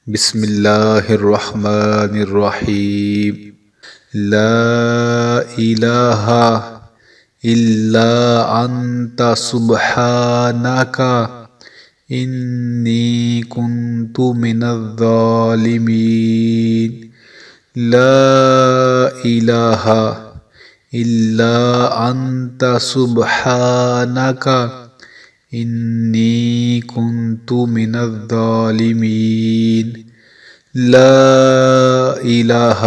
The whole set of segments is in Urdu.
بسم الله الرحمن الرحيم. لا إله إلا أنت سبحانك إني كنت من الظالمين. لا إله إلا أنت سبحانك إني كنت من الظالمين. لا إله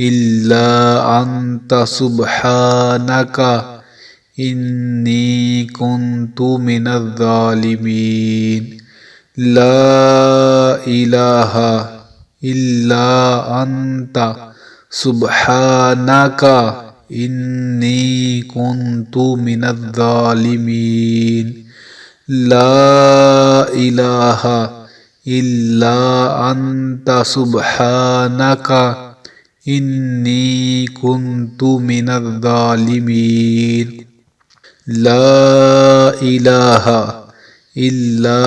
إلا أنت سبحانك إني كنت من الظالمين. لا إله إلا أنت سبحانك إني كنت من الظالمين. لا إله إلا أنت سبحانك إني كنت من الظالمين. لا إله إلا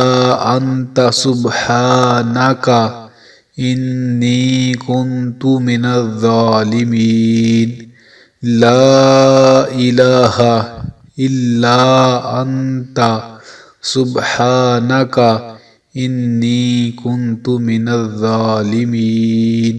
أنت سبحانك إني كنت من الظالمين. لا إله إلا أنت سبحانك إني كنت من الظالمين.